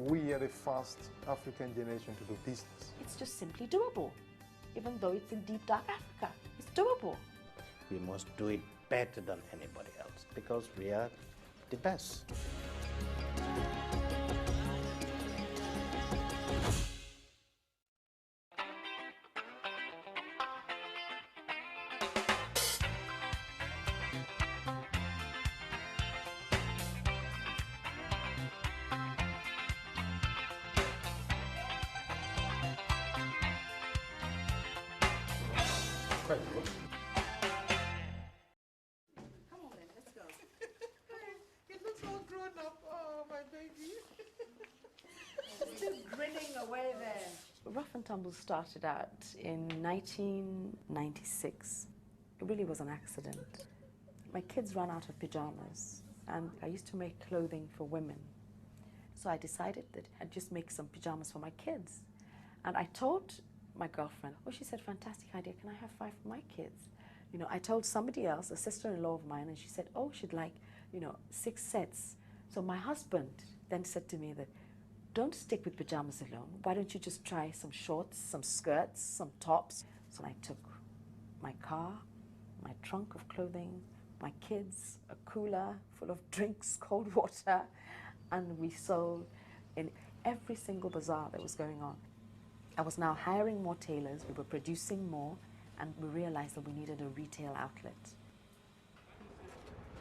We are the first African generation to do business. It's just simply doable. Even though it's in deep dark Africa, it's doable. We must do it better than anybody else because we are the best. Quite good. Come on then, let's go. It looks all grown up. Oh, my baby. Still grinning away there. Ruff and Tumble started out in 1996. It really was an accident. My kids ran out of pajamas, and I used to make clothing for women. So I decided that I'd just make some pajamas for my kids. And I told my girlfriend, oh, she said, fantastic idea, can I have 5 for my kids? You know, I told somebody else, a sister-in-law of mine, and she said, oh, she'd like, 6 sets. So my husband then said to me that, don't stick with pajamas alone. Why don't you just try some shorts, some skirts, some tops? So I took my car, my trunk of clothing, my kids, a cooler full of drinks, cold water, and we sold in every single bazaar that was going on. I was now hiring more tailors, we were producing more, and we realized that we needed a retail outlet.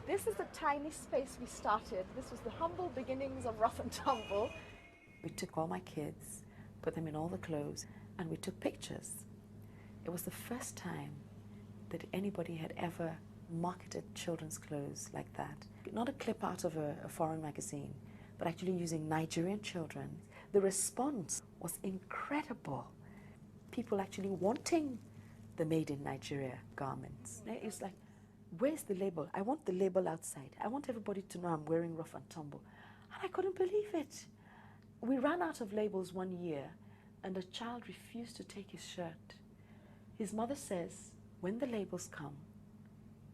This is the tiny space we started. This was the humble beginnings of Ruff and Tumble. We took all my kids, put them in all the clothes, and we took pictures. It was the first time that anybody had ever marketed children's clothes like that. Not a clip out of a foreign magazine, but actually using Nigerian children. The response was incredible. People actually wanting the made in Nigeria garments. It's like, where's the label? I want the label outside. I want everybody to know I'm wearing Ruff and Tumble. And I couldn't believe it. We ran out of labels one year, and a child refused to take his shirt. His mother says, when the labels come,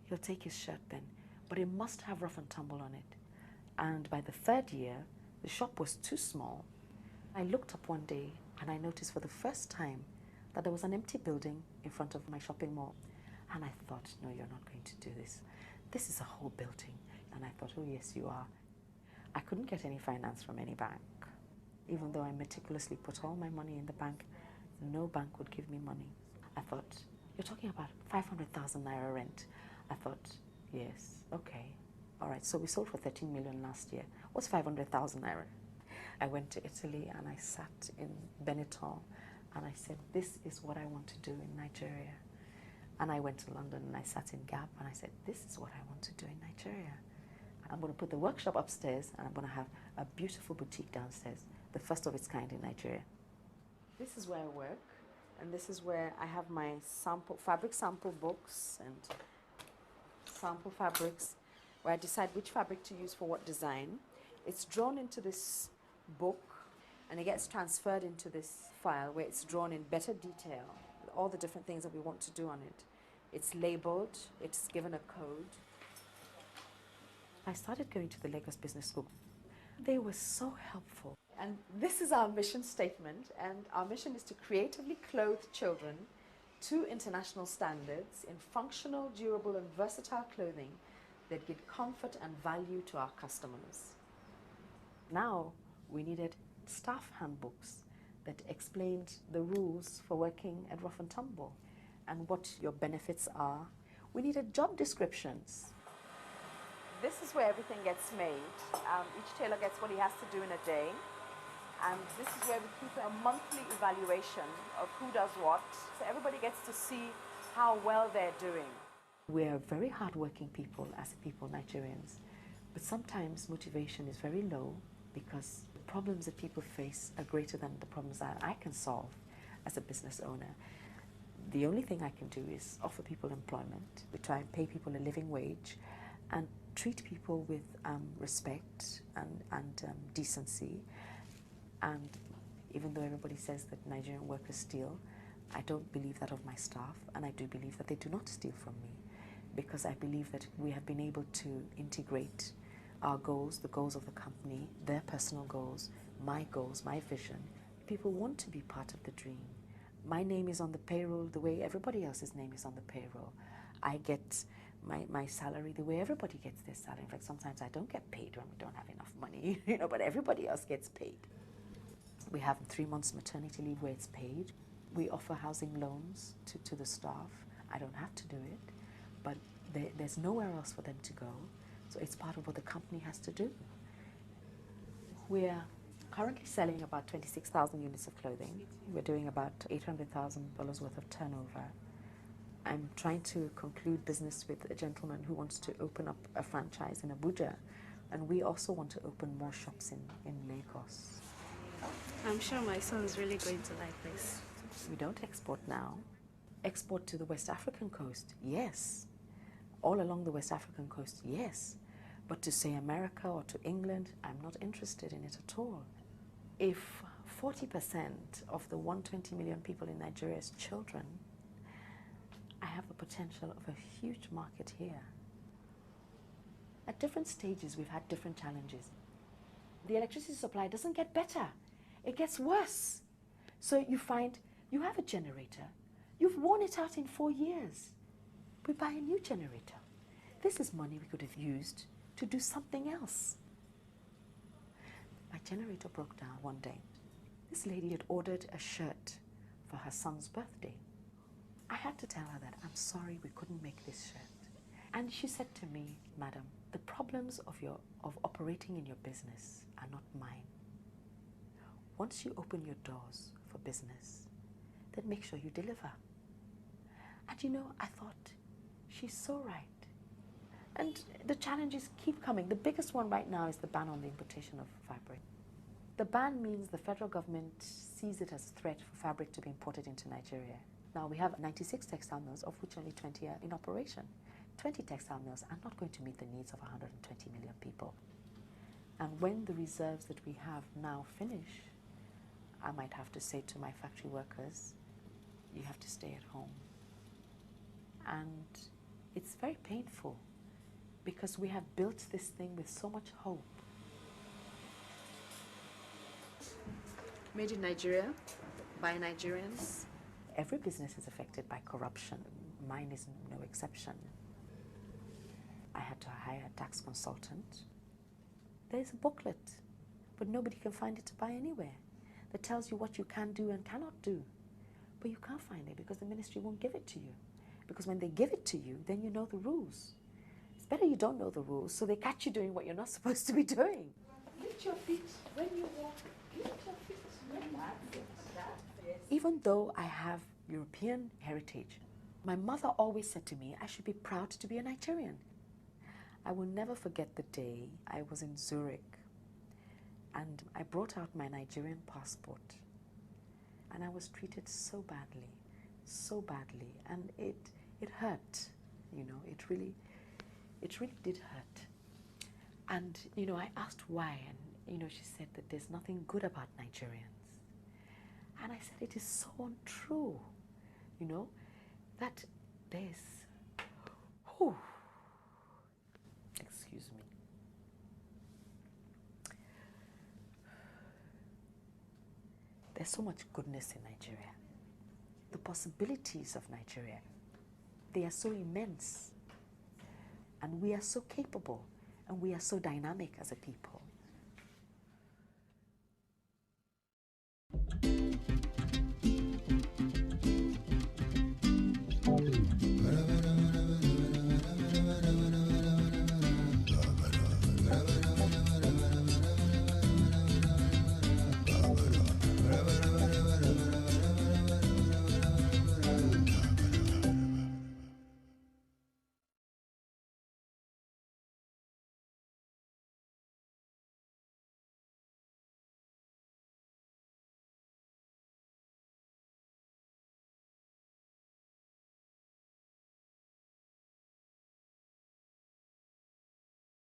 he'll take his shirt then, but it must have Ruff and Tumble on it. And by the 3rd year, the shop was too small. I looked up one day and I noticed for the first time that there was an empty building in front of my shopping mall. And I thought, no, you're not going to do this. This is a whole building. And I thought, oh yes, you are. I couldn't get any finance from any bank. Even though I meticulously put all my money in the bank, no bank would give me money. I thought, you're talking about 500,000 naira rent. I thought, yes, okay. All right, so we sold for 13 million last year. What's 500,000 naira? I went to Italy and I sat in Benetton and I said, this is what I want to do in Nigeria. And I went to London and I sat in Gap and I said, this is what I want to do in Nigeria. I'm going to put the workshop upstairs and I'm going to have a beautiful boutique downstairs, the first of its kind in Nigeria. This is where I work, and this is where I have my fabric sample books and sample fabrics, where I decide which fabric to use for what design. It's drawn into this book and it gets transferred into this file where it's drawn in better detail, all the different things that we want to do on it. It's labeled, it's given a code. I started going to the Lagos Business School. They were so helpful. And this is our mission statement, and our mission is to creatively clothe children to international standards in functional, durable, and versatile clothing that give comfort and value to our customers. Now, we needed staff handbooks that explained the rules for working at Ruff and Tumble and what your benefits are. We needed job descriptions. This is where everything gets made. Each tailor gets what he has to do in a day. And this is where we keep a monthly evaluation of who does what. So everybody gets to see how well they're doing. We're very hardworking people as a people, Nigerians. But sometimes motivation is very low because the problems that people face are greater than the problems that I can solve as a business owner. The only thing I can do is offer people employment. We try and pay people a living wage and treat people with respect and decency. And even though everybody says that Nigerian workers steal, I don't believe that of my staff, and I do believe that they do not steal from me, because I believe that we have been able to integrate our goals, the goals of the company, their personal goals, my goals, my vision, people want to be part of the dream. My name is on the payroll the way everybody else's name is on the payroll. I get my salary the way everybody gets their salary. In fact, sometimes I don't get paid when we don't have enough money, but everybody else gets paid. We have 3 months maternity leave where it's paid. We offer housing loans to the staff. I don't have to do it, but there's nowhere else for them to go. So it's part of what the company has to do. We're currently selling about 26,000 units of clothing. We're doing about $800,000 worth of turnover. I'm trying to conclude business with a gentleman who wants to open up a franchise in Abuja, and we also want to open more shops in Lagos. I'm sure my son is really going to like this. We don't export now. Export to the West African coast, yes. All along the West African coast, yes. But to say America or to England, I'm not interested in it at all. If 40% of the 120 million people in Nigeria is children, I have the potential of a huge market here. At different stages, we've had different challenges. The electricity supply doesn't get better. It gets worse. So you find you have a generator. You've worn it out in 4 years. We buy a new generator. This is money we could have used to do something else. My generator broke down one day. This lady had ordered a shirt for her son's birthday. I had to tell her that I'm sorry we couldn't make this shirt. And she said to me, "Madam, the problems of operating in your business are not mine. Once you open your doors for business, then make sure you deliver." And I thought, she's so right. And the challenges keep coming. The biggest one right now is the ban on the importation of fabric. The ban means the federal government sees it as a threat for fabric to be imported into Nigeria. Now we have 96 textile mills, of which only 20 are in operation. 20 textile mills are not going to meet the needs of 120 million people. And when the reserves that we have now finish, I might have to say to my factory workers, you have to stay at home. And it's very painful because we have built this thing with so much hope. Made in Nigeria, by Nigerians. Every business is affected by corruption. Mine is no exception. I had to hire a tax consultant. There's a booklet, but nobody can find it to buy anywhere, that tells you what you can do and cannot do. But you can't find it because the ministry won't give it to you. Because when they give it to you, then you know the rules. It's better you don't know the rules, so they catch you doing what you're not supposed to be doing. Lift your feet when you walk. Lift your feet. Even though I have European heritage, my mother always said to me, I should be proud to be a Nigerian. I will never forget the day I was in Zurich and I brought out my Nigerian passport and I was treated so badly, and it hurt, it really did hurt. And, I asked why, and, she said that there's nothing good about Nigerians. And I said, it is so untrue, that excuse me. There's so much goodness in Nigeria. The possibilities of Nigeria, they are so immense. And we are so capable, and we are so dynamic as a people.